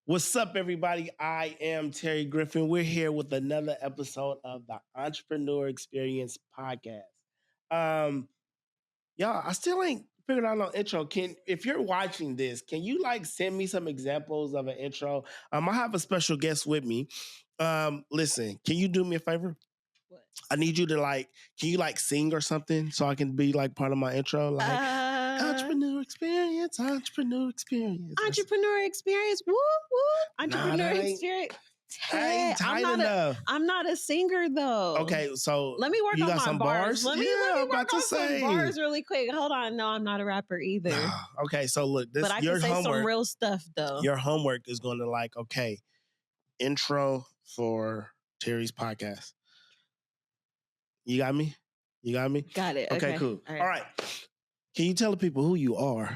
What's up, everybody? I am Terry Griffin. We're here with another episode of the Entrepreneur Experience podcast. Y'all, I still ain't figured out no intro. If you're watching this, can you send me some examples of an intro? I have a special guest with me. Listen, can you do me a favor? What? I need you to can you sing or something so I can be part of my intro? Entrepreneur experience. Entrepreneur experience. Woo, woo. Entrepreneur experience. I ain't tight enough. I'm not a singer though. Okay, so let me work you on got my some bars. Let me work on some bars really quick. Hold on. No, I'm not a rapper either. Okay, so look, but I can say some real stuff though. Your homework is going to intro for Terry's podcast. You got me? Got it. Okay, cool. All right. Can you tell the people who you are?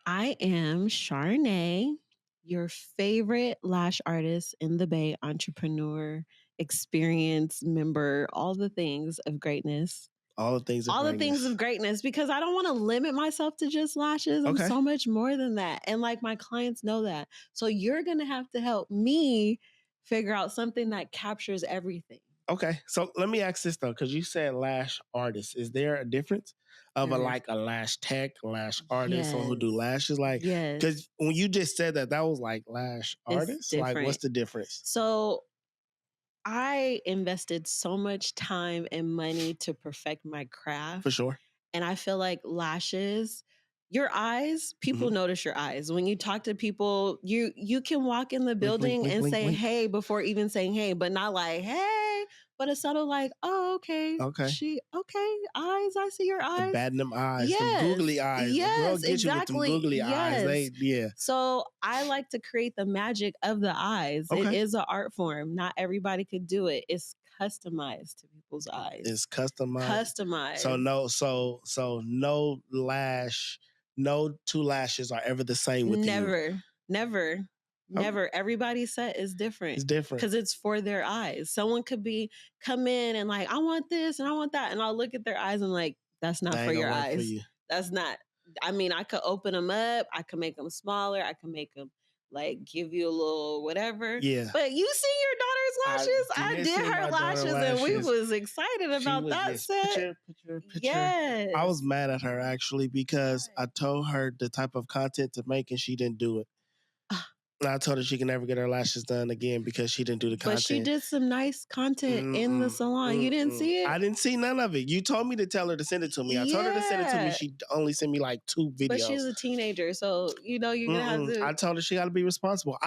I am Sharne, your favorite lash artist in the Bay, entrepreneur, experience member, all the things of greatness. All the things of greatness, because I don't want to limit myself to just lashes. I'm so much more than that. And my clients know that. So you're going to have to help me figure out something that captures everything. Okay. So let me ask this though, because you said lash artist. Is there a difference of a lash tech, lash artist, someone who do lashes? Because when you just said that was lash artist. What's the difference? So I invested so much time and money to perfect my craft. For sure. And I feel like lashes, your eyes, people notice your eyes. When you talk to people, you can walk in the building and say, hey, before even saying hey, but not hey, but a subtle oh, okay. Okay. Eyes, I see your eyes. Batting them eyes, yes. them googly eyes. Yes, the girl gets exactly. You with them googly eyes. So I like to create the magic of the eyes. Okay. It is an art form. Not everybody could do it. It's customized to people's eyes. It's customized. So no lash, no two lashes are ever the same with you. Never. Everybody's set is different. It's different. Because it's for their eyes. Someone could come in and I want this and I want that. And I'll look at their eyes and that's not for your eyes. For you. That's not. I mean, I could open them up. I could make them smaller. I could make them give you a little whatever. Yeah. But you see your daughter's lashes? I did her lashes and we was excited about that set. Picture. Yes. I was mad at her actually because I told her the type of content to make and she didn't do it. I told her she can never get her lashes done again because she didn't do the content. But she did some nice content in the salon. You didn't see it? I didn't see none of it. You told me to tell her to send it to me. I told her to send it to me. She only sent me 2 videos. But she's a teenager, so you're gonna have to. I told her she got to be responsible.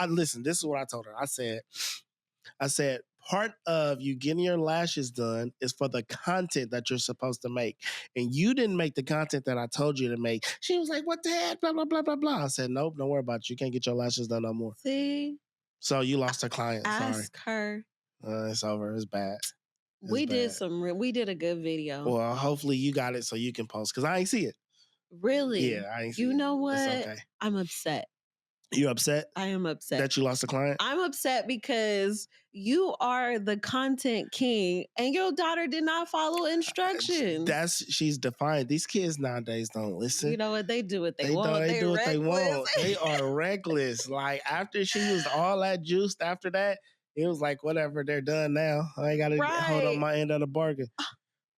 Listen. This is what I told her. I said part of you getting your lashes done is for the content that you're supposed to make. And you didn't make the content that I told you to make. She was like, what the heck? Blah, blah, blah, blah, blah. I said, nope, don't worry about it. You can't get your lashes done no more. See? So you lost a client. Ask her. It's over. It's bad. We did a good video. Well, hopefully you got it so you can post because I ain't see it. Really? Yeah, I ain't see it. You know what? It's okay. I'm upset. You upset? I am upset. That you lost a client? I'm upset because you are the content king and your daughter did not follow instructions. She's defiant. These kids nowadays don't listen. You know what? They do what they want. They do what they want. They are reckless. After she was all that juiced after that, it was whatever, they're done now. I ain't got to hold on my end of the bargain.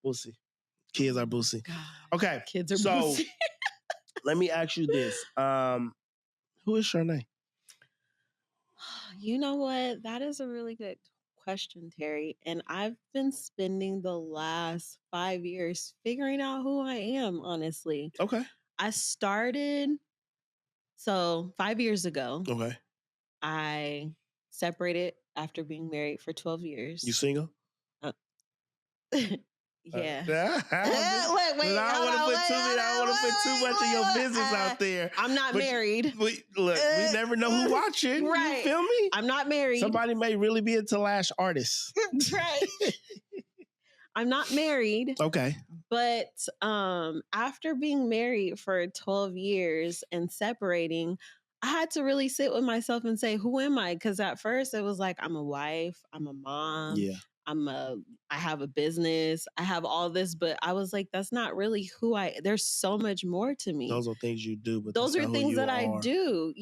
We'll see. Kids are boosie. Okay. Kids are boosie. Let me ask you this. Who is Sharnae? You know what? That is a really good question, Terry. And I've been spending the last 5 years figuring out who I am, honestly. Okay. I started, 5 years ago. Okay. I separated after being married for 12 years. You single? Yeah. I don't want to put too much of your business out there. I'm not married. We never know who's watching. Right. You feel me? I'm not married. Somebody may really be into lash artists. Right. I'm not married. Okay. But after being married for 12 years and separating, I had to really sit with myself and say, who am I? Because at first it was I'm a wife, I'm a mom. Yeah. I have a business, I have all this, but I was like, that's not really who there's so much more to me. Those are things you do, but those are things that I are. do,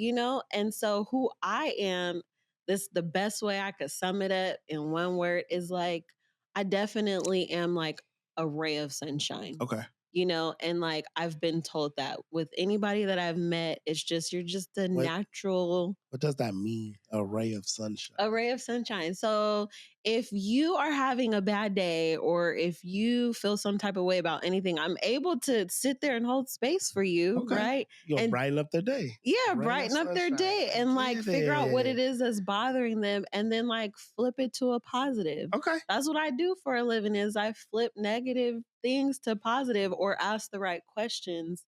and so who I am, the best way I could sum it up in one word is like, I definitely am like a ray of sunshine. Okay. And like I've been told that with anybody that I've met, it's just you're just a natural. What does that mean? A ray of sunshine. A ray of sunshine. So if you are having a bad day or if you feel some type of way about anything, I'm able to sit there and hold space for you, right? You'll brighten up their day. Yeah, brighten up their day and like figure out what it is that's bothering them and then like flip it to a positive. Okay. That's what I do for a living is I flip negative things to positive or ask the right questions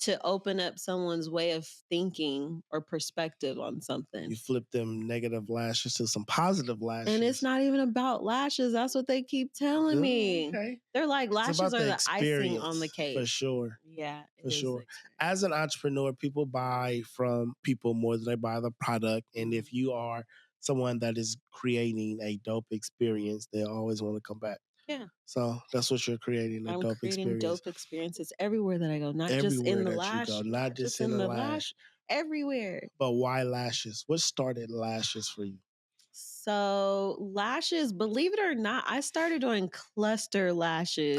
to open up someone's way of thinking or perspective on something. You flip them negative lashes to some positive lashes. And it's not even about lashes. That's what they keep telling me. Okay. They're like, lashes are the icing on the cake. For sure. Yeah. For sure. As an entrepreneur, people buy from people more than they buy the product. And if you are someone that is creating a dope experience, they always want to come back. Yeah. So that's what you're creating, I'm creating dope experiences everywhere that I go, not just in the Lash. Not just in the Lash, everywhere. But why lashes? What started lashes for you? So lashes, believe it or not, I started doing cluster lashes.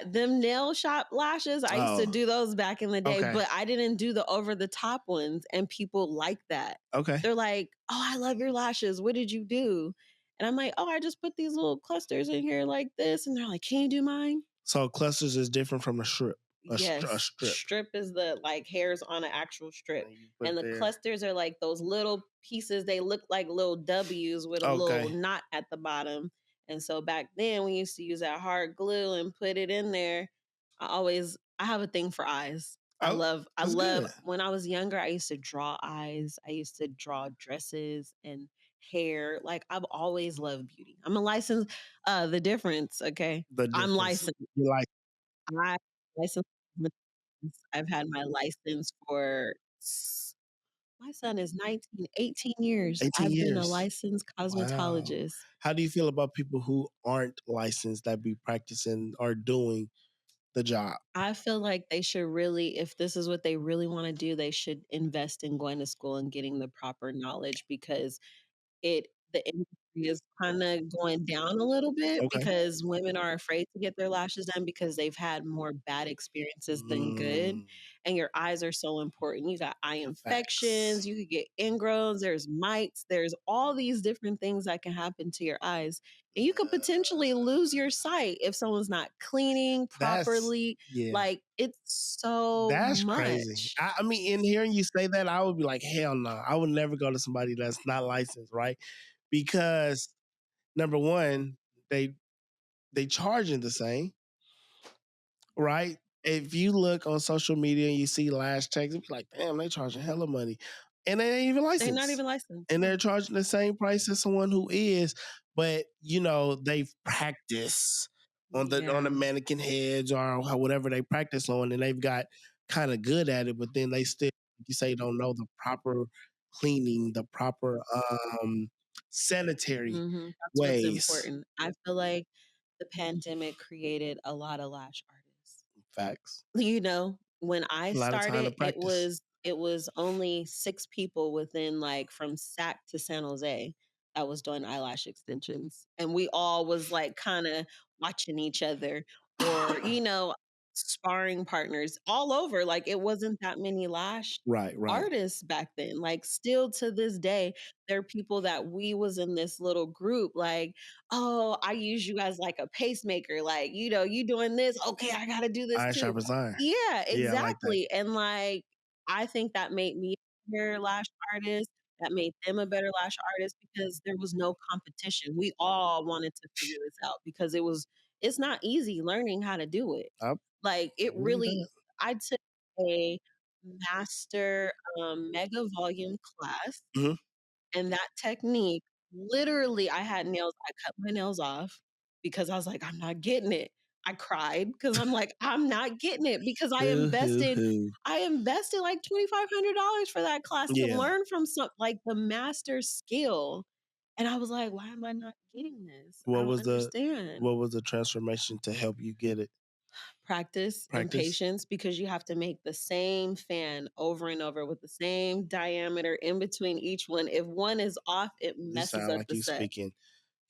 Them nail shop lashes, I used to do those back in the day, but I didn't do the over the top ones, and people like that. Okay. They're like, oh, I love your lashes. What did you do? And I'm like, oh, I just put these little clusters in here like this. And they're like, can you do mine? So clusters is different from a strip. Yes. A strip. Strip is the like hairs on an actual strip. And the clusters are like those little pieces. They look like little W's with a little knot at the bottom. And so back then we used to use that hard glue and put it in there. I have a thing for eyes. I love when I was younger, I used to draw eyes. I used to draw dresses and hair. Like I've always loved beauty. I'm a licensed, the difference. Okay. I'm licensed. You like I'm licensed. I've had my license for, my son is 18 years. 18 I've years. been a licensed cosmetologist. Wow. How do you feel about people who aren't licensed that be practicing or doing the job? I feel like they should really, if this is what they really want to do, they should invest in going to school and getting the proper knowledge because the industry is kind of going down a little bit because women are afraid to get their lashes done because they've had more bad experiences than good. And your eyes are so important. You got eye infections, you could get ingrowns, there's mites, there's all these different things that can happen to your eyes. And you could potentially lose your sight if someone's not cleaning properly. Like it's so much. Crazy. I mean, in hearing you say that, I would be like, hell no. I would never go to somebody that's not licensed, right? Because number one, they charging the same, right? If you look on social media and you see lash techs, you'll be like, damn, they charging hella money. And they ain't even licensed. They're not even licensed. And they're charging the same price as someone who is, but they've practiced on the mannequin heads or whatever they practice on, and they've got kind of good at it, but then they still, like you say, don't know the proper cleaning, the proper sanitary ways. What's important. I feel like the pandemic created a lot of lash artists. Facts. When I started, it was only 6 people within like from SAC to San Jose that was doing eyelash extensions. And we all was like kind of watching each other or, sparring partners all over. Like it wasn't that many lash artists back then. Like still to this day, there are people that we was in this little group like, oh, I use you as like a pacemaker. Like, you doing this. Okay, I got to do this too. Yeah, exactly. And like, I think that made me a better lash artist. That made them a better lash artist because there was no competition. We all wanted to figure this out because it's not easy learning how to do it. Like it really, I took a master mega volume class and that technique, literally I had nails, I cut my nails off because I was like, I'm not getting it. I cried because I'm like, I'm not getting it because I invested like $2,500 for that class to learn from the master skill. And I was like, why am I not getting this? I What don't was understand. the transformation to help you get it? Practice and patience, because you have to make the same fan over and over with the same diameter in between each one. If one is off, it messes up like the set.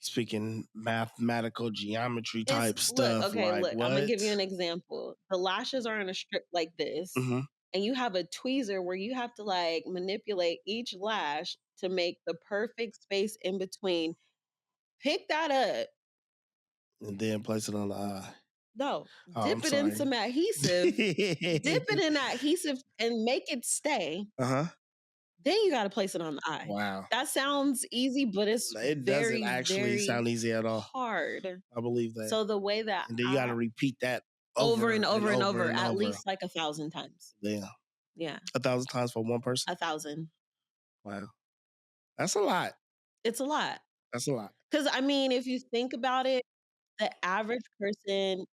Speaking mathematical geometry type stuff. Look, okay, like, look, what? I'm gonna give you an example. The lashes are in a strip like this, Mm-hmm. and you have a tweezer where you have to like manipulate each lash to make the perfect space in between. Pick that up. And then place it on the eye. No, I'm dip it in sorry. some adhesive. Dip it in adhesive and make it stay. Uh-huh. Then you got to place it on the eye. Wow. That sounds easy, but it's It very, doesn't actually very sound easy at all. hard. I believe that. So the way that and then you got to repeat that over and over, at least like 1,000 times. Yeah. Yeah. 1,000 times for one person? 1,000. Wow. That's a lot. It's a lot. That's a lot. Because, I mean, if you think about it, the average person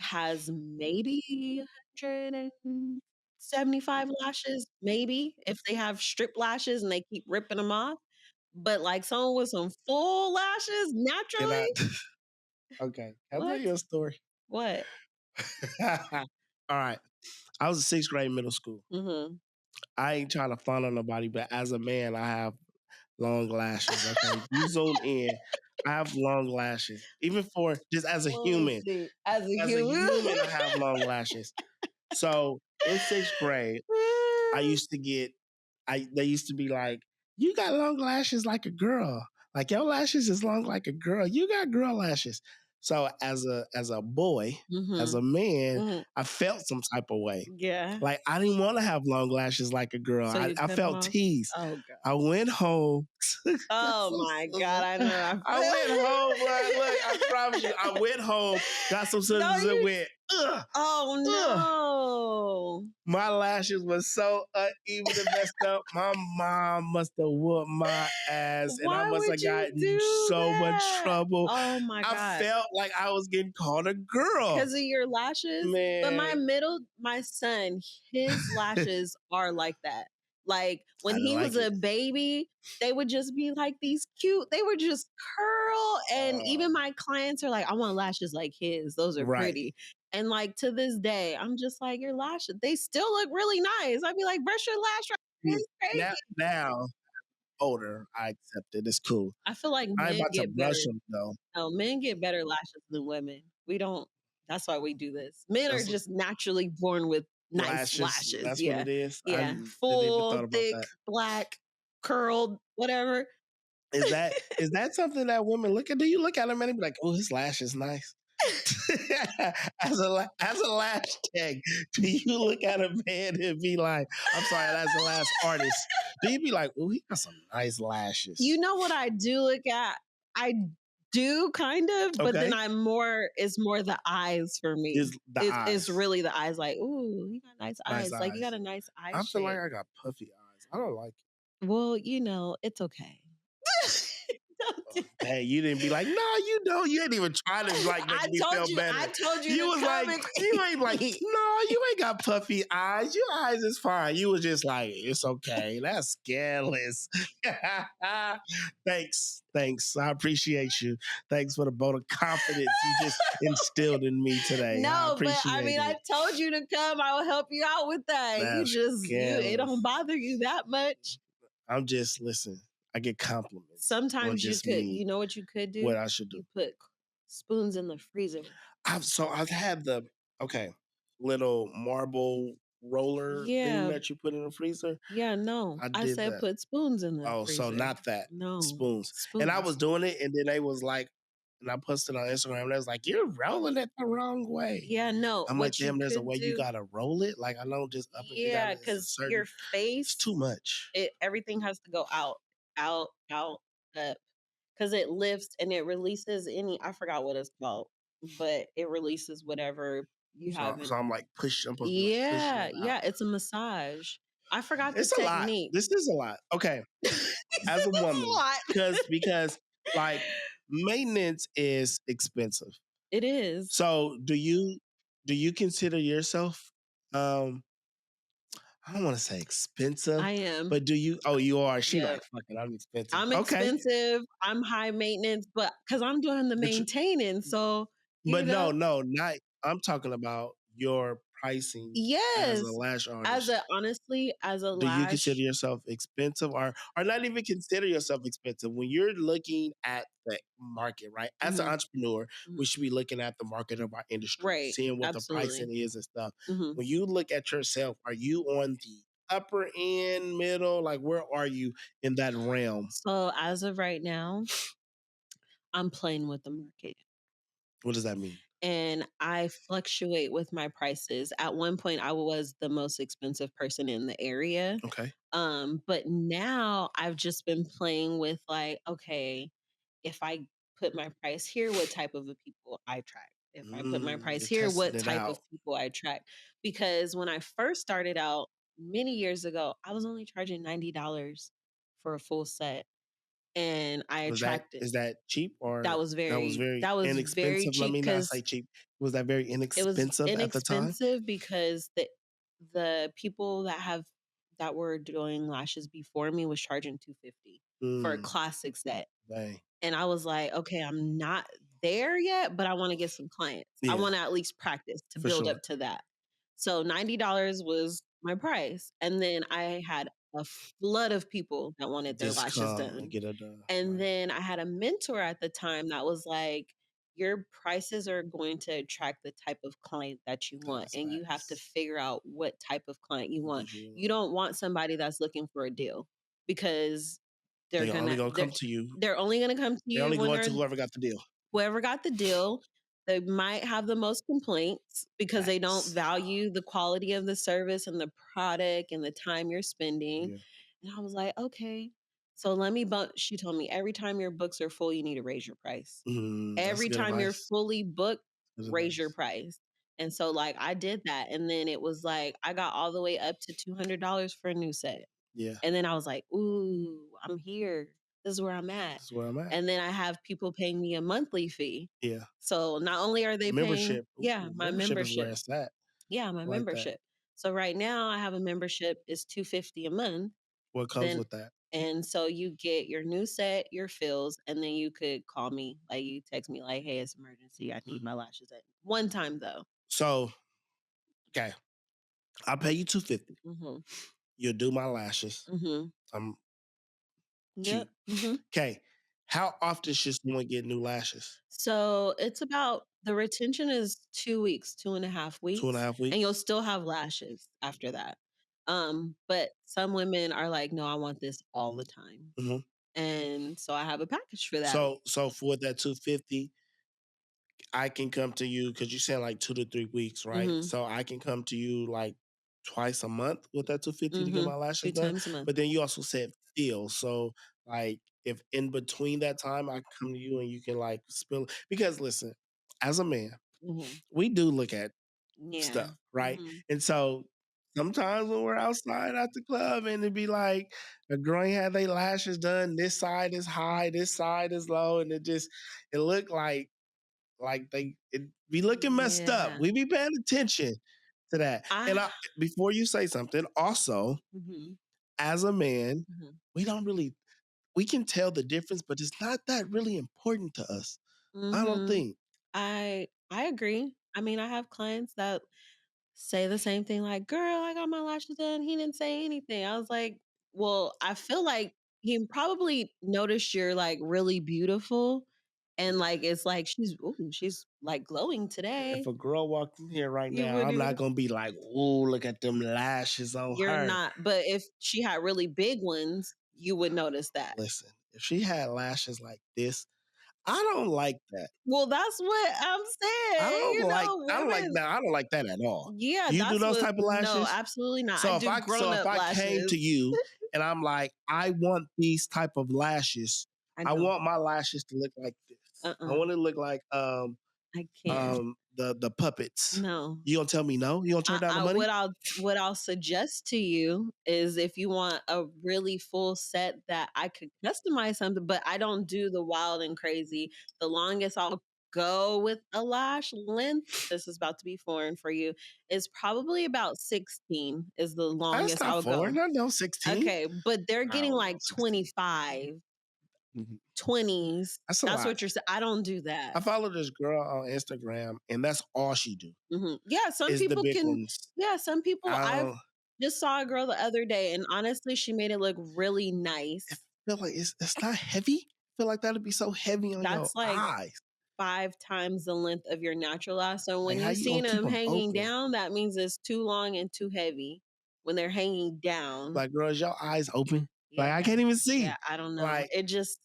has maybe 175 lashes, maybe, if they have strip lashes and they keep ripping them off. But like someone with some full lashes naturally. Okay. Can I tell you a story? What? All right. I was in 6th grade middle school. Mm-hmm. I ain't trying to fawn on nobody, but as a man, I have long lashes. Okay. You zoom in. I have long lashes. Even for just as a human. As a human, I have long lashes. So in 6th grade, I used to get, they used to be like, you got long lashes like a girl. Like your lashes is long like a girl. You got girl lashes. So as a boy, as a man, I felt some type of way. Yeah. Like I didn't want to have long lashes like a girl. So I felt teased. Oh, God. I went home. Oh my God, I know. I went home, bro. Look, I promise you, I went home, got some scissors and went, ugh. Oh no. My lashes were so uneven and messed up. My mom must have whooped my ass. And I must have gotten so much trouble. Oh my God. I felt like I was getting called a girl. Because of your lashes? Man. But my son, his lashes are like that. Like when he was a baby, they would just be like these cute, they would just curl. And even my clients are like, I want lashes like his. Those are pretty. And like to this day, I'm just like, your lashes, they still look really nice. I'd be like, brush your lash right. It's crazy. Now, older, I accept it. It's cool. I feel like I'm about to brush them though. No, men get better lashes than women. We don't. That's why we do this. Men are just naturally born with nice lashes. That's what it is. Yeah, full, thick, black, curled, whatever. Is that something that women look at? Do you look at them and be like, oh, his lash is nice? as a lash tech, do you look at a man and be like, I'm sorry, that's the last artist? Do you be like, oh, he got some nice lashes? You know what I do look at? I do kind of, but then it's more the eyes for me. It's really the eyes. Like, ooh, he got nice eyes. Like you got a nice eye. I feel like I got puffy eyes. I don't like it. Well, it's okay. Hey, you didn't be like, no, you don't. You ain't even trying to like make me feel better. I told you. You was like, you ain't like, no, you ain't got puffy eyes. Your eyes is fine. You was just like, it's okay. That's scandalous. Thanks. I appreciate you. Thanks for the vote of confidence you just instilled in me today. No, I told you to come. I will help you out with that. That's it don't bother you that much. I'm just listen. I get compliments. Sometimes you could. You know what you could do? What I should do? You put spoons in the freezer. I've had the little marble roller thing that you put in the freezer. Yeah, no. I said put spoons in the freezer. Oh, so not that. No. Spoons. And I was doing it, and then they was like, and I posted on Instagram, and they was like, you're rolling it the wrong way. Yeah, no. I'm like, damn, there's a way you gotta roll it. Like, I don't just up and yeah, because your face. It's too much. Everything has to go out, up. Because it lifts and it releases I forgot what it's called, but it releases whatever you have. So I'm like, push. Yeah, it's a massage. I forgot the technique. This is a lot. Okay. As a woman. Because like maintenance is expensive. It is. So do you consider yourself I don't want to say expensive. I am. But do you? Oh, you are. She Yeah. like, fucking, I'm expensive. I'm Okay. expensive. I'm high maintenance, but because I'm doing the maintaining. So, but no, not. I'm talking about your pricing as a yes. lash artist. Honestly, as a Do lash. you consider yourself expensive or not even consider yourself expensive when you're looking at the market, right? As an entrepreneur, we should be looking at the market of our industry, right? seeing what Absolutely. the pricing is and stuff. When you look at yourself, are you on the upper end, middle? Like, where are you in that realm? So as of right now, I'm playing with the market. What does that mean? And I fluctuate with my prices. At one point, I was the most expensive person in the area. Okay. But now I've just been playing with like, okay, if I put my price here, what type of people I attract? If I put my price here, what type of people I attract? Because when I first started out many years ago, I was only charging $90 for a full set. And I attracted. Is that cheap or that was very inexpensive? cheap. Let me not say cheap. Was that very It was inexpensive at the time? inexpensive because the people that were doing lashes before me was charging $250 for a classic set. Dang. And I was like, okay, I'm not there yet, but I want to get some clients. I want to at least practice to build up to that. So $90 was my price. And then I had a flood of people that wanted their lashes done. And get it done. And then I had a mentor at the time that was like, your prices are going to attract the type of client that you want. And you have to figure out what type of client you want. You don't want somebody that's looking for a deal because they're only gonna come to you. They're only gonna come to you. They're only going to whoever got the deal. Whoever got the deal. They might have the most complaints because they don't value the quality of the service and the product and the time you're spending. Yeah. And I was like, okay. So let me she told me every time your books are full, you need to raise your price. Every time you're fully booked, raise your price. And so like I did that. And then it was like I got all the way up to $200 for a new set. Yeah. And then I was like, ooh, I'm here. This is where I'm at. And then I have people paying me a monthly fee. Yeah. So not only are they membership. paying, my membership. Is where it's at. Yeah, my membership. So right now I have a membership is $250 a month. What comes with that? And so you get your new set, your fills, and then you could call me, like you text me, like, "Hey, it's emergency. I need my lashes at one time though." So, okay, I'll pay you $250. You'll do my lashes. I'm cheap. Okay, how often should someone get new lashes? So it's about the retention is 2 weeks, 2.5 weeks. 2.5 weeks, and you'll still have lashes after that. But some women are like, no, I want this all the time. And so I have a package for that. So for that $250, I can come to you because you said like 2 to 3 weeks, right? So I can come to you like twice a month with that $250 to get my lashes done. 2 times a month. But then you also said feel. So like if in between that time I come to you and you can like spill, because listen, as a man, we do look at stuff, right? And so sometimes when we're outside at the club and it'd be like a girl ain't had their lashes done, this side is high, this side is low, and it looked like it be looking messed up. We be paying attention to that. And before you say something, also, as a man, we can tell the difference, but it's not that really important to us. I don't think. I agree. I mean, I have clients that say the same thing, like, girl, I got my lashes done. He didn't say anything. I was like, well, I feel like he probably noticed you're like really beautiful. And like, it's like, she's like glowing today. If a girl walked in here right now, I'm not going to be like, ooh, look at them lashes on her. You're not. But if she had really big ones, you would notice that. Listen, if she had lashes like this, I don't like that. Well, that's what I'm saying. I don't like that at all. Yeah, you do those type of lashes? No, absolutely not. So if I came to you and I'm like, I want these type of lashes. I want my lashes to look like this. I want it to look like I can't. The puppets. No. You gonna tell me no? You gonna turn down the money? What I'll suggest to you is if you want a really full set that I could customize something, but I don't do the wild and crazy. The longest I'll go with a lash length, this is about to be foreign for you, is probably about 16 is the That's longest I not would go. foreign. I know 16. Okay, but they're I getting don't know like 16. 25, Mhm. 20s. That's a That's lot. what you're saying. I don't do that. I follow this girl on Instagram, and that's all she do Yeah, some is the people big can. ones. Yeah, some people. I I've don't. just saw a girl the other day, and honestly, she made it look really I nice. feel like it's not heavy. I feel like that'd be so heavy on your That's like eyes. 5 times the length of your natural lash. So Like, when how you you gonna seen keep them them hanging open? down, that means it's too long and too heavy. When they're hanging down, Like, girl, is your eyes open? Like, I yeah, can't even yeah, see. I don't know. Like, It just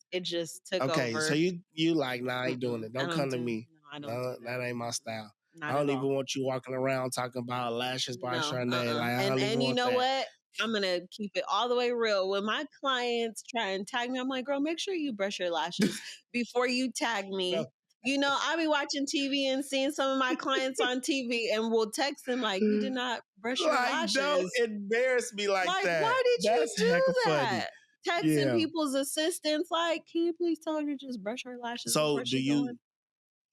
took okay, so over. you like, nah, I ain't doing it. I Don't don't come to do. me. No, I don't do No, that. that ain't my Mm-mm. style. I Not at don't all. even want you walking around talking about lashes by No, Sharnae. Like, I don't even and you want know that. what? I'm gonna keep it all the way real. When my clients try and tag me, I'm like, girl, make sure you brush your lashes before you tag No. me. You know, I be watching TV and seeing some of my clients on TV and will text them like, you did not brush your Like, don't lashes. embarrass me like Like, that. why did you That's do hecka funny. that? Texting Yeah. people's assistants like, can you please tell her to just brush her lashes So before do she go you in?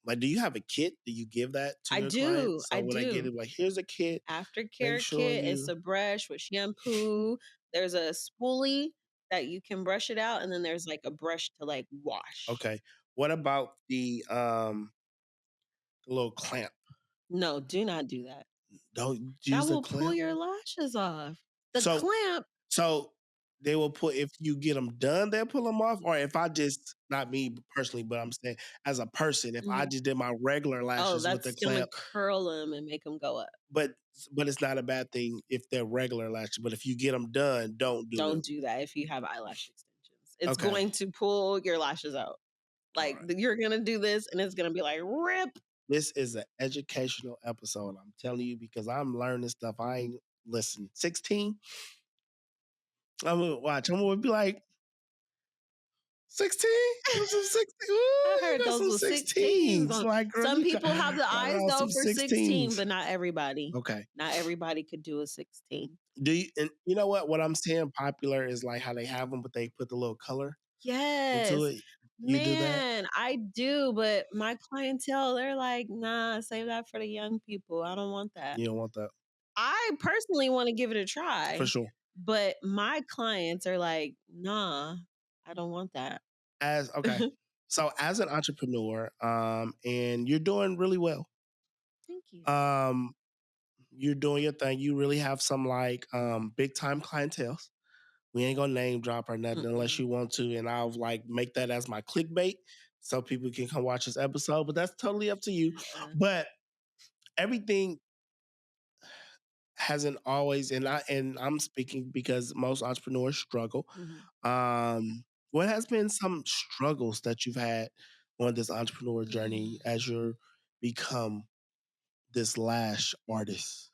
like do you have a kit? Do you give that to I your do. clients? I So when they get do. it, like, here's a kit. Make Aftercare sure kit. It's you a brush with shampoo. There's a spoolie that you can brush it out, and then there's like a brush to like wash. okay. What about the little clamp? No, do not do that. Don't That use the will pull clamp. your lashes off. The So clamp. so they will put if you get them done, they'll pull them off. Or if I just not me personally, but I'm saying as a person, if I Mhm. just did my regular Oh, lashes with the that's gonna clamp, curl them and make them go up. but but it's not a bad thing if they're regular lashes. But if you get them done, don't do it. Don't do that if you have eyelash extensions. It's Okay. going to pull your lashes out. All Like right. you're gonna do this, and it's gonna be like rip. This is an educational episode. I'm telling you because I'm learning stuff. I ain't listen. 16. I'm gonna watch. I'm gonna be like 16. Some 16. Ooh, I you heard got those some was 16s. 16s. Like, girl, Some you people have the got eyes on though some for 16, 16s. but not everybody. Okay. Not everybody could do a 16. Do you and you know what? What I'm seeing popular is like how they have them, but they put the little color into Yes. it. You do that? Man, I do, but my clientele, they're like, nah, save that for the young people. I don't want that. You don't want that. I personally want to give it a For try, sure. but my clients are like, nah, I don't want that. As okay. So as an entrepreneur, and you're doing really well. Thank you. You're doing your thing. You really have some like big time clientele. We ain't gonna name drop or nothing unless Mm-mm. you want to, and I'll like make that as my clickbait so people can come watch this episode. But that's totally up to you. But everything hasn't always, and I'm speaking because most entrepreneurs struggle. Mm-hmm. What has been some struggles that you've had on this entrepreneur journey as you're become this lash artist?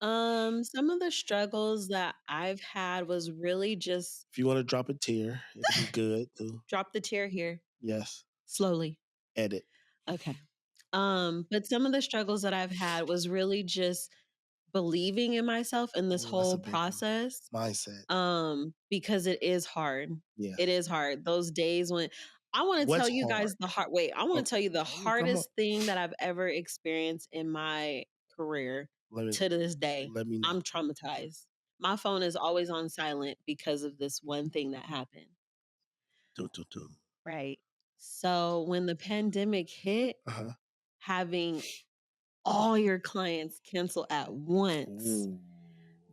Some of the struggles that I've had was really just If you want to drop a tear, it'll be good to drop the chair here yes, slowly. edit. Okay. But some of the struggles that I've had was really just believing in myself in this Oh, that's a whole big one. process. Mindset. Because it is hard. Yeah. It is hard. Those days when I want to tell What's you hard? guys the hard wait, I want Oh, to tell you the come on. hardest thing that I've ever experienced in my career Let me to this day. let me know. I'm traumatized. My phone is always on silent because of this one thing that happened. Do, do, do. Right. So when the pandemic hit, Uh-huh. having all your clients cancel at once, Ooh.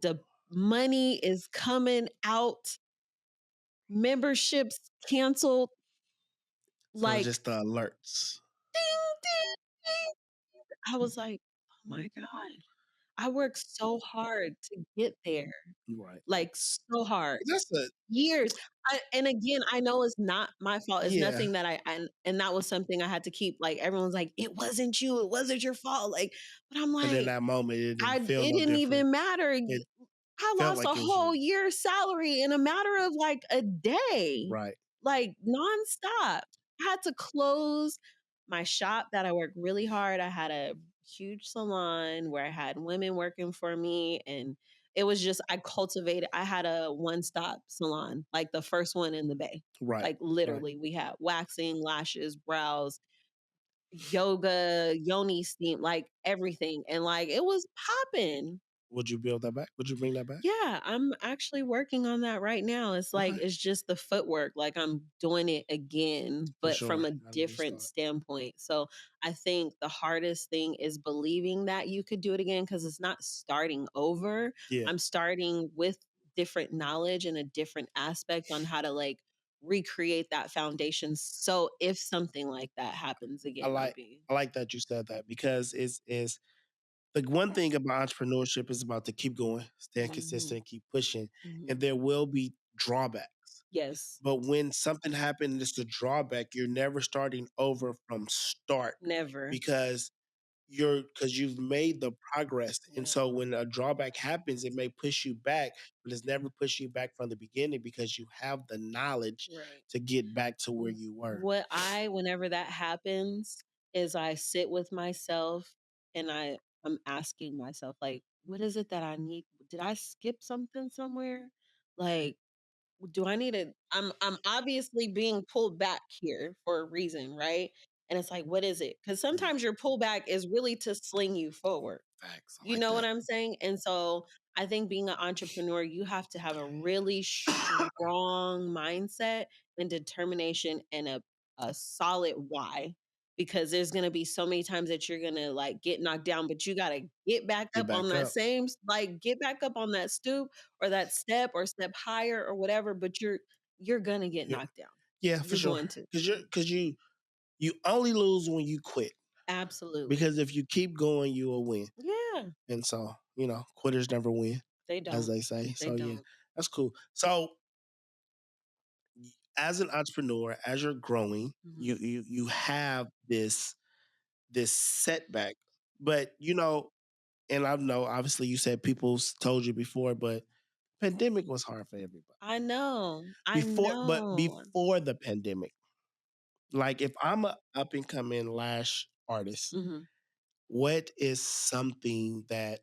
the money is coming out, memberships canceled, So like just the alerts. ding, ding, ding. I was like, oh my God. I worked so hard to get there. Right. Like so hard. That's a Years. And again, I know it's not my fault. It's yeah. nothing that and that was something I had to keep. Like everyone's like, it wasn't you. It wasn't your fault. Like, but I'm And in like, that moment, it didn't feel it no didn't different. even matter. It I felt lost a like it was whole you. year's salary in a matter of like a day, Right. like nonstop. I had to close my shop that I worked really hard. I had a huge salon where I had women working for me. And it was just, I had a one stop salon, like the first one in the Bay. Right. Like Right. literally, we had waxing, lashes, brows, yoga, yoni steam, like everything. And like it was popping. Would you build that back? Would you bring that back? Yeah, I'm actually working on that right now. It's like Okay. it's just the footwork. Like I'm doing it again, For but sure. from a Gotta different restart. standpoint. So I think the hardest thing is believing that you could do it again because it's not starting over. Yeah. I'm starting with different knowledge and a different aspect on how to like recreate that foundation. So if something like that happens I again, I'll like be. I like that you said that because it's the one thing about entrepreneurship is about to keep going, staying Mhm, consistent, keep pushing, mhm. and there will be drawbacks. Yes, But when something happened, it's a drawback. You're never starting over from start never. because you've made the progress. And Yeah, so when a drawback happens, it may push you back, but it's never push you back from the beginning because you have the knowledge right. to get back to where you were. Whenever that happens, is I sit with myself and I'm asking myself, like, what is it that I need? Did I skip something somewhere? Like, do I need to I'm obviously being pulled back here for a reason, right? And it's like, what is it? Because Yeah. sometimes your pullback is really to sling you forward. Facts. I You like know what that. I'm saying? And so I think being an entrepreneur, you have to have a really strong mindset and determination and a solid why. Because there's gonna be so many times that you're gonna like get knocked down, but you gotta get back Get up on back that up. same like get back up on that stoop or that step or step higher or whatever, but you're gonna get Yeah, knocked down. yeah, for You're sure. going to. Because you only lose when you quit. Absolutely. Because if you keep going, you will win. Yeah. And so, quitters never win, They as don't. they say. They So yeah, don't. that's cool. So as an entrepreneur, as you're growing, Mhm. you have this setback. But and I know obviously you said people's told you before, but pandemic was hard for everybody. I know. I But know. before the pandemic, like if I'm a up and coming lash artist, Mhm. what is something that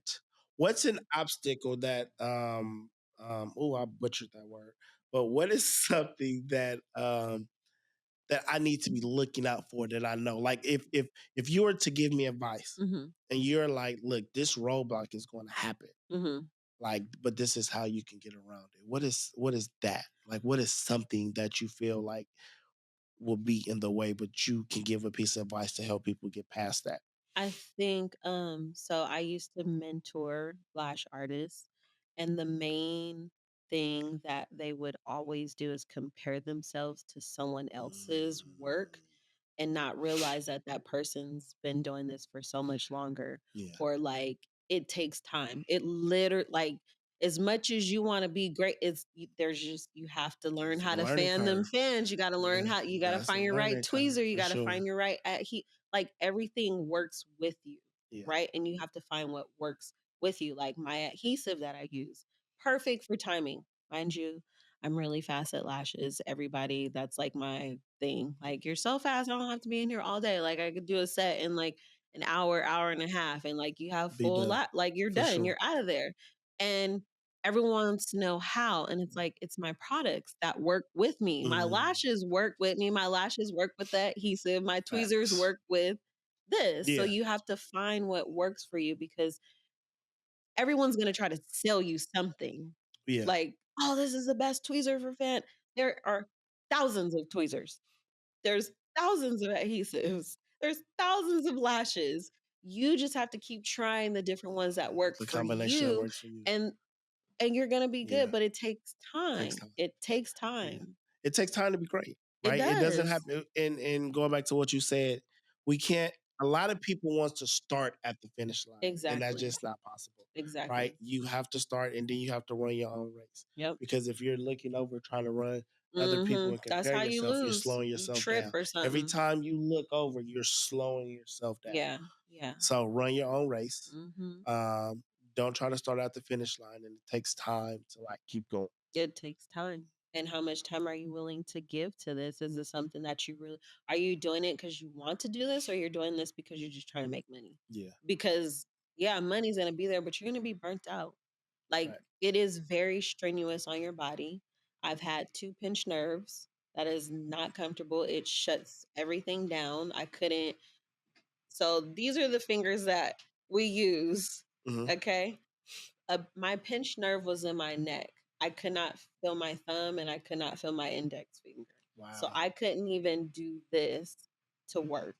what's an obstacle that oh, I butchered that word. But what is something that I need to be looking out for that I know? Like if you were to give me advice Mhm. and you're like, look, this roadblock is going to happen. Mhm. Like, but this is how you can get around it. What is that? Like what is something that you feel like will be in the way, but you can give a piece of advice to help people get past that? I think so I used to mentor Lash artists and the main thing that they would always do is compare themselves to someone else's work Mm, and not realize that that person's been doing this for so much longer yeah. or like it takes time. It literally like as much as you want to be great, there's just you have to learn It's a how to learning fan them curve. fans. You got to learn Yeah, how you got to that's a find your right learning curve tweezer. You for got to sure. find your right at he like everything works with you, Yeah. right? And you have to find what works with you. Like my adhesive that I use, perfect for timing, mind you. I'm really fast at lashes. Everybody, that's like my thing. Like, you're so fast, I don't have to be in here all day. Like, I could do a set in like an hour, hour and a half, and like you have Be full done lot, like you're for done, sure. you're out of there. And everyone wants to know how. And it's like, it's my products that work with me. My Mm, lashes work with me. My lashes work with the adhesive. My tweezers facts. work with this. So Yeah. you have to find what works for you because everyone's gonna try to sell you something. Yeah. Like, "Oh, this is the best tweezer for fan." There are thousands of tweezers. There's thousands of adhesives. There's thousands of lashes. You just have to keep trying the different ones that work The for combination that you, works for you. and you're gonna be Yeah. good, but it takes Takes time. time. It takes Yeah. time. It takes time to be great, It right? It doesn't does. happen. And going back to what you said, we can't. A lot of people wants to start at the finish line, and that's Exactly. just not possible, right? Exactly. You have to start, and then you have to run your own race. Yep. Because if you're looking over trying to run other people Mhm. and That's comparing how you yourself, you're lose. slowing You yourself trip down. or Every something. time you look over, you're slowing yourself down. Yeah. Yeah. So run your own race. Mhm. Um, don't try to start at the finish line, and it takes time to like keep going. It takes time. And how much time are you willing to give to this? Is this something that you really are you doing it because you want to do this or you're doing this because you're just trying to make money? Yeah, Because yeah, money's gonna be there, but you're gonna be burnt out. Like right. it is very strenuous on your body. I've had two pinched nerves. That is not comfortable. It shuts everything down. I couldn't So these are the fingers that we use. Okay. My pinched nerve was in my neck. I could not feel my thumb and I could not feel my index finger. Wow. So I couldn't even do this to work.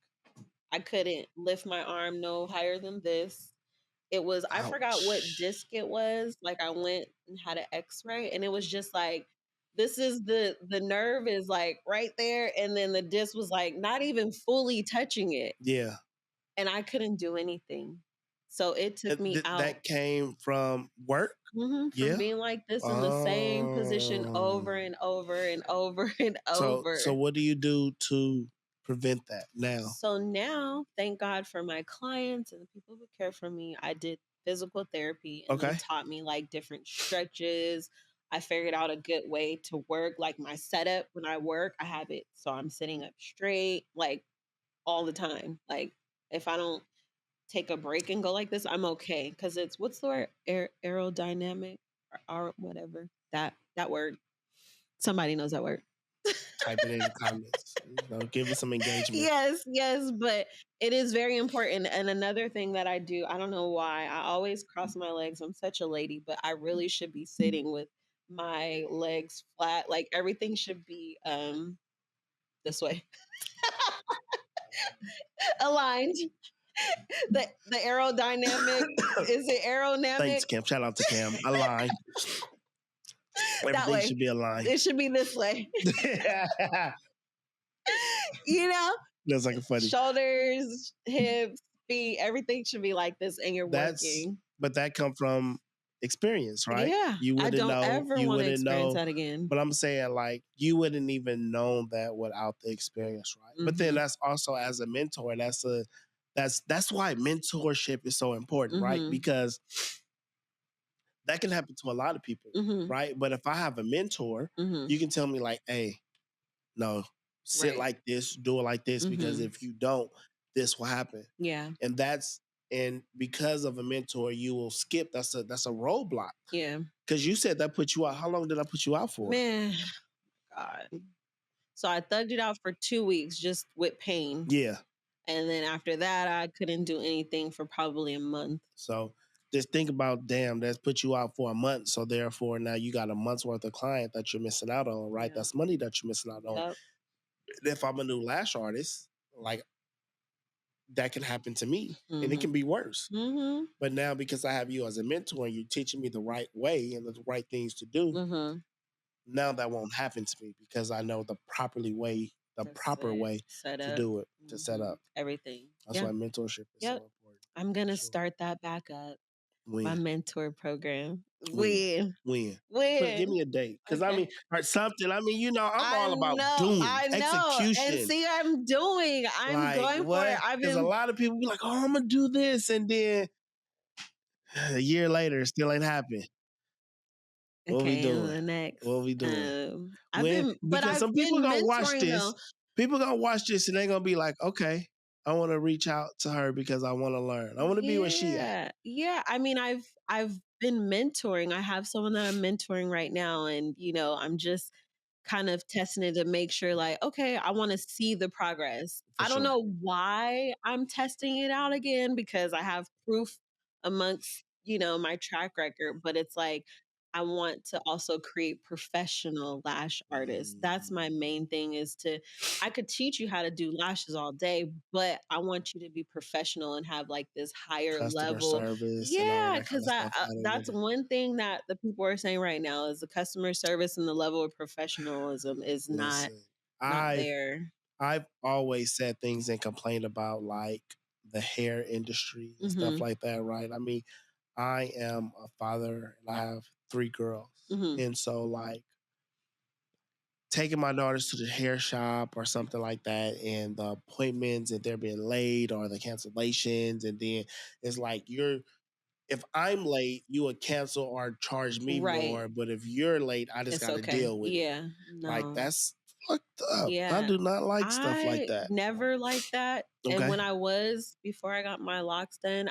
I couldn't lift my arm no higher than this. It was, I forgot what disc it was. Like I went and had an x-ray and it was just like, this is the nerve is like right there. And then the disc was like not even fully touching it. Yeah. And I couldn't do anything. So it took me out. That came from work? From being like this in the same position over and over and over and over. So what do you do to prevent that now? So now, thank God for my clients and the people who care for me. I did physical therapy and they taught me like different stretches. I figured out a good way to work. Like my setup when I work, I have it so I'm sitting up straight like all the time. Like if I don't take a break and go like this, I'm okay. Cause it's what's the word? Aerodynamic or whatever. That word. Somebody knows that word. Type it in the comments. Give us some engagement. Yes, but it is very important. And another thing that I do, I don't know why, I always cross my legs. I'm such a lady, but I really should be sitting with my legs flat. Like everything should be this way. Aligned. The aerodynamic, is it aerodynamic? Thanks, Cam. Shout out to Cam. Aligned. Everything should be aligned. It should be this way. You know? That's like a funny. Shoulders, hips, feet, everything should be like this and you're working. But that come from experience, right? Yeah. You wouldn't I don't ever want to experience that again. But I'm saying like you wouldn't even know that without the experience, right? But then that's also as a mentor, that's why mentorship is so important, right? Because that can happen to a lot of people, right? But if I have a mentor, you can tell me like, hey, no, sit like this, do it like this, because if you don't, this will happen. Yeah. And because of a mentor, you will skip. That's a roadblock. Yeah. Because you said that put you out. How long did I put you out for? Man, God. So I thugged it out for 2 weeks just with pain. Yeah. And then after that, I couldn't do anything for probably a month. So just think about, damn, that's put you out for a month. So therefore, now you got a month's worth of client that you're missing out on, right? Yeah. That's money that you're missing out on. Yep. If I'm a new lash artist, like that can happen to me and it can be worse. But now because I have you as a mentor and you're teaching me the right way and the right things to do, now that won't happen to me because I know the proper way to do it, to set up everything. That's why mentorship is so important. I'm going to start that back up. My mentor program. When? Give me a date. Because I mean, or something. I mean, I'm all about doing execution. And see, I'm going for it. Because a lot of people be like, oh, I'm going to do this. And then a year later, it still ain't happened. What we doing? What we doing? Because some people going to watch this. Though. People going to watch this and they're going to be like, okay, I want to reach out to her because I want to learn. I want to be where she at. Yeah. I mean, I've been mentoring. I have someone that I'm mentoring right now. And, I'm just kind of testing it to make sure like, okay, I want to see the progress. I don't know why I'm testing it out again because I have proof amongst, my track record, but it's like, I want to also create professional lash artists. That's my main thing I could teach you how to do lashes all day, but I want you to be professional and have like this higher customer level service. Yeah, because that's one thing that the people are saying right now is the customer service and the level of professionalism is not there. I've always said things and complained about like the hair industry and stuff like that, right? I mean, I am a father and I have 3 girls. And so like taking my daughters to the hair shop or something like that and the appointments and they're being late or the cancellations. And then it's like if I'm late, you would cancel or charge me more. But if you're late, I just got to deal with it. No. Like that's fucked up. I do not like stuff like that. Never like that. Okay. And when before I got my locks done,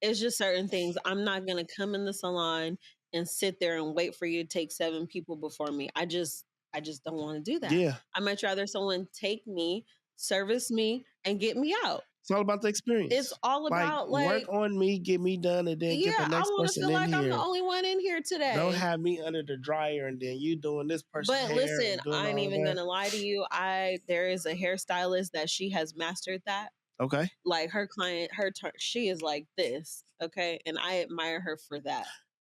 it's just certain things. I'm not going to come in the salon and sit there and wait for you to take 7 people before me. I just don't want to do that. Yeah. I'd much rather someone take me, service me, and get me out. It's all about the experience. It's all about work on me, get me done, and then get the next I want to person feel in like here. I'm the only one in here today. Don't have me under the dryer and then you doing this person's hair. But listen, and doing I ain't all even that. gonna lie to you. There is a hairstylist that she has mastered that. Okay. Like her client, she is like this. Okay. And I admire her for that.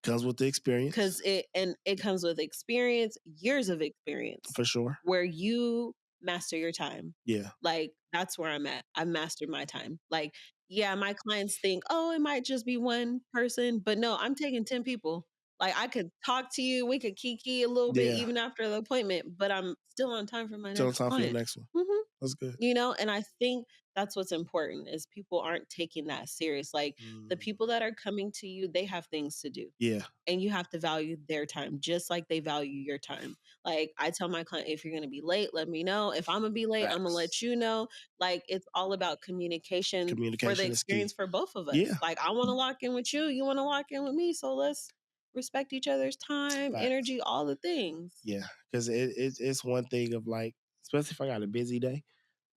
Comes with the experience. Because it comes with experience, years of experience. For sure. Where you master your time. Yeah. Like that's where I'm at. I mastered my time. Like, yeah, my clients think, oh, it might just be one person, but no, I'm taking 10 people. Like I could talk to you, we could kiki a little bit even after the appointment, but I'm still on time for my next client. For your next one. Mm-hmm. That's good. You know, and I think that's what's important is people aren't taking that serious. Like the people that are coming to you, they have things to do. Yeah. And you have to value their time just like they value your time. Like I tell my client, if you're going to be late, let me know. If I'm going to be late, I'm going to let you know. Like it's all about communication for the experience for both of us. Yeah. Like I want to lock in with you. You want to lock in with me. So let's respect each other's time, energy, all the things. Yeah. Because it's one thing of like, especially if I got a busy day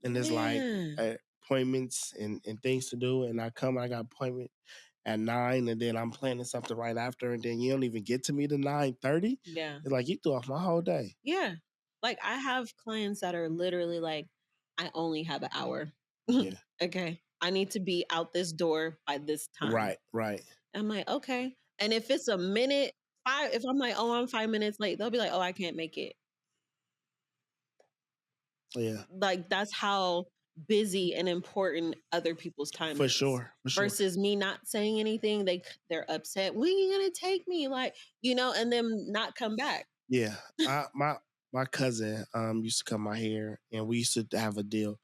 and there's like appointments and things to do. And I got appointment at 9 and then I'm planning something right after and then you don't even get to me to 9:30. Yeah. It's like you threw off my whole day. Yeah. Like I have clients that are literally like, I only have an hour. Yeah. Okay. I need to be out this door by this time. Right. I'm like, okay. And if it's a minute, if I'm like, oh, I'm 5 minutes late, they'll be like, oh, I can't make it. Yeah. Like that's how busy and important other people's time is. For sure. Versus me not saying anything, they're upset. When are you gonna take me? Like, you know, and then not come back. Yeah. My cousin used to cut my hair and we used to have a deal.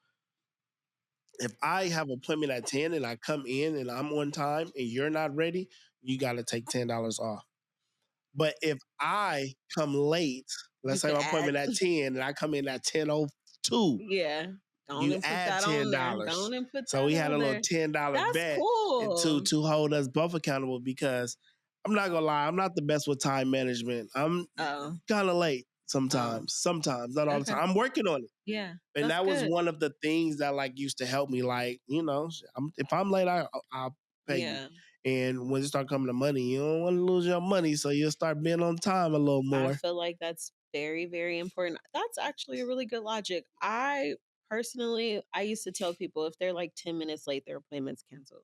If I have an appointment at 10 and I come in and I'm on time and you're not ready, you got to take $10 off. But if I come late, let's say my appointment at 10 and I come in at 10:02. Yeah. You add $10. So we had a little $10 bet to hold us both accountable because I'm not going to lie, I'm not the best with time management. I'm kind of late sometimes, not all the time. I'm working on it. Yeah. And that was one of the things that like used to help me. Like, you know, if I'm late, I'll pay you. And when you start coming to money, you don't want to lose your money. So you'll start being on time a little more. I feel like that's very, very important. That's actually a really good logic. I used to tell people if they're like 10 minutes late, their appointment's canceled.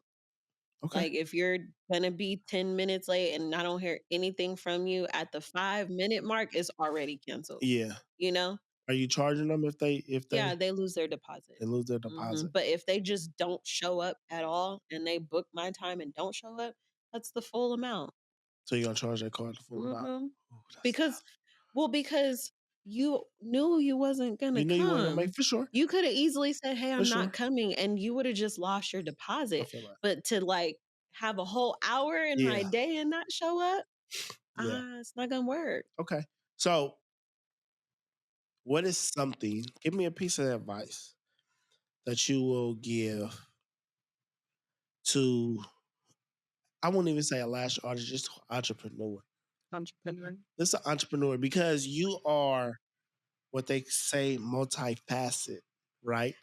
Okay. Like if you're going to be 10 minutes late and I don't hear anything from you at the 5-minute mark, it's already canceled. Yeah. You know? Are you charging them if they Yeah, they lose their deposit. They lose their deposit. But if they just don't show up at all and they book my time and don't show up, that's the full amount. So you're gonna charge that card the full amount? Because you knew you wasn't gonna come. You weren't gonna make for sure. You could have easily said, hey, I'm not coming, and you would have just lost your deposit. But to like have a whole hour in my day and not show up, it's not gonna work. Okay. So what is something, give me a piece of advice that you will give to, I won't even say a lash artist, just entrepreneur. This is an entrepreneur because you are what they say multifaceted, right?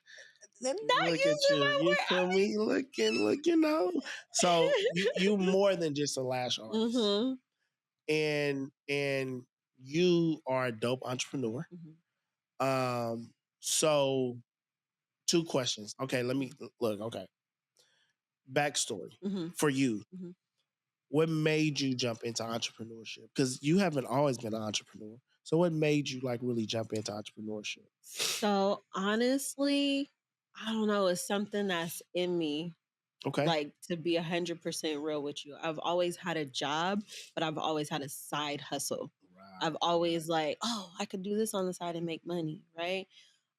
Not look at you. You feel me? Look, you know. So you more than just a lash artist. Mm-hmm. And you are a dope entrepreneur. Mm-hmm. So 2 questions. Okay, let me look. Okay. Backstory for you. Mm-hmm. What made you jump into entrepreneurship? Because you haven't always been an entrepreneur. So what made you like really jump into entrepreneurship? So honestly, I don't know. It's something that's in me. Okay. Like to be 100% real with you. I've always had a job, but I've always had a side hustle. Right. I've always like, oh, I could do this on the side and make money. Right.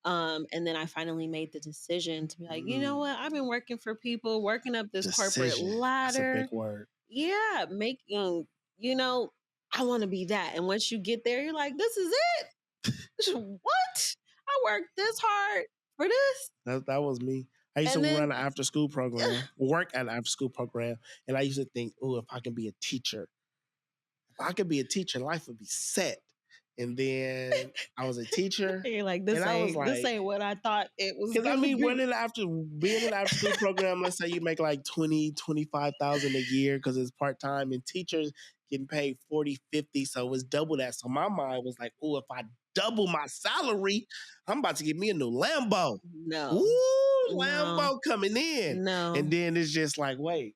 And then I finally made the decision to be like, you know what? I've been working for people, working up this corporate ladder. That's a big word. Yeah. Making, you know, I want to be that. And once you get there, you're like, this is it. What? I worked this hard for this. That was me. I used to run an after school program, work at an after school program. And I used to think, oh, if I can be a teacher, life would be set. And then I was a teacher. You're like, this ain't what I thought it was. Because I mean, being in the after school program, let's say you make like 20, 25,000 a year because it's part-time, and teachers getting paid 40, 50. So it was double that. So my mind was like, oh, if I double my salary, I'm about to get me a new Lambo. No. Ooh, Lambo coming in. No. And then it's just like, wait,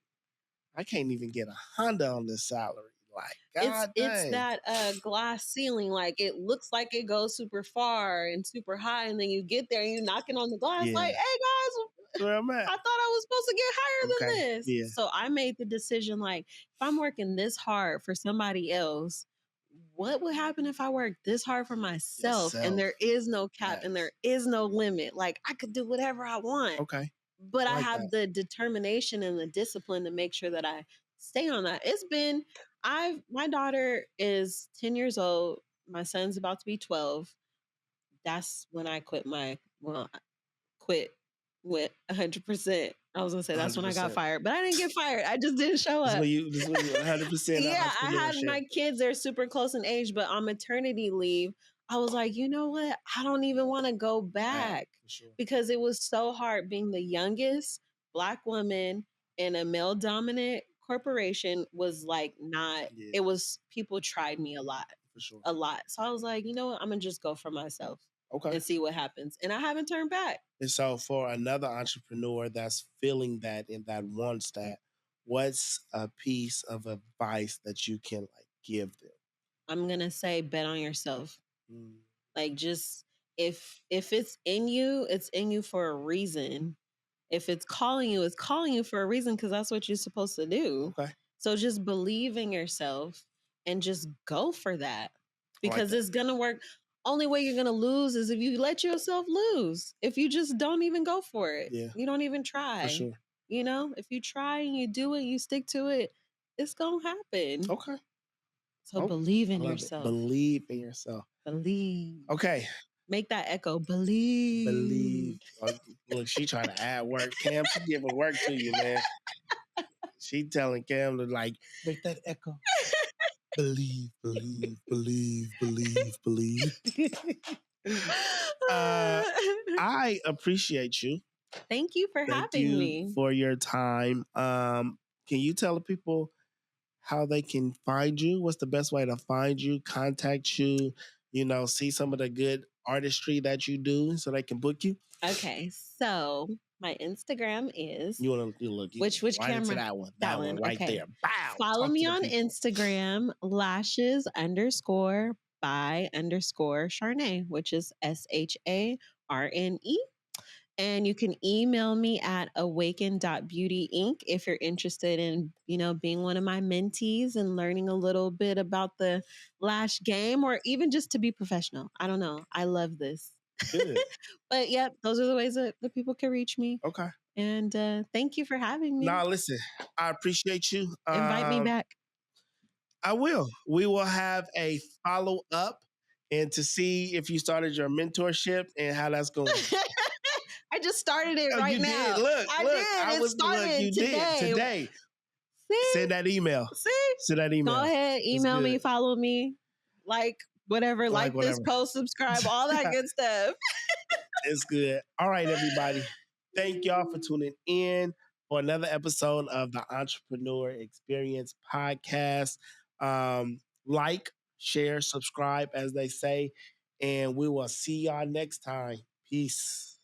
I can't even get a Honda on this salary. Like, God it's that glass ceiling. Like, it looks like it goes super far and super high, and then you get there and you're knocking on the glass like, hey guys, where I'm at. I thought I was supposed to get higher than this. Yeah. So I made the decision, like, if I'm working this hard for somebody else, what would happen if I work this hard for myself? And there is no cap and there is no limit. Like, I could do whatever I want. Okay. But I have the determination and the discipline to make sure that I stay on that. My daughter is 10 years old. My son's about to be 12. That's when I quit with 100%. I was gonna say that's 100%. When I got fired, but I didn't get fired. I just didn't show up. This is when you 100%. Yeah, I had my kids. They're super close in age, but on maternity leave, I was like, you know what? I don't even want to go back because it was so hard being the youngest Black woman in a male dominant corporation. Was like not. Yeah. It was, people tried me a lot. For sure. A lot. So I was like, you know what? I'm gonna just go for myself. Okay. And see what happens. And I haven't turned back. And so for another entrepreneur that's feeling that and that wants that, what's a piece of advice that you can like give them? I'm going to say bet on yourself. Like, just if it's in you for a reason. If it's calling you for a reason, because that's what you're supposed to do. Okay. So just believe in yourself and just go for that, because it's going to work. Only way you're going to lose is if you let yourself lose. If you just don't even go for it. Yeah. You don't even try. For sure. You know, if you try and you do it, you stick to it, it's going to happen. Okay. So believe in yourself. Believe in yourself. Believe. Okay. Make that echo. Believe. Believe. Look, she trying to add work. Cam, she giving work to you, man. She telling Cam to like, make that echo. Believe, believe, believe, believe, believe. I appreciate you. Thank you for having me. For your time. Can you tell the people how they can find you? What's the best way to find you, contact you, see some of the good artistry that you do so they can book you? Okay, so my Instagram is which right camera? Into that one. That one right there. Bow. Follow me on Instagram, lashes_by_Sharne, which is SHARNE. And you can email me at awaken.beautyinc if you're interested in, being one of my mentees and learning a little bit about the lash game, or even just to be professional. I don't know. I love this. Good. But yeah, those are the ways that the people can reach me. Okay. And thank you for having me. Listen, I appreciate you. Invite me back. I will. We will have a follow-up and to see if you started your mentorship and how that's going. I just started it right now. Look, it started today. See? Send that email. Send that email. Go ahead, email me, follow me, like whatever, like this post, subscribe, all that good stuff. It's good. All right, everybody. Thank y'all for tuning in for another episode of the Entrepreneur Experience Podcast. Like, share, subscribe, as they say, and we will see y'all next time. Peace.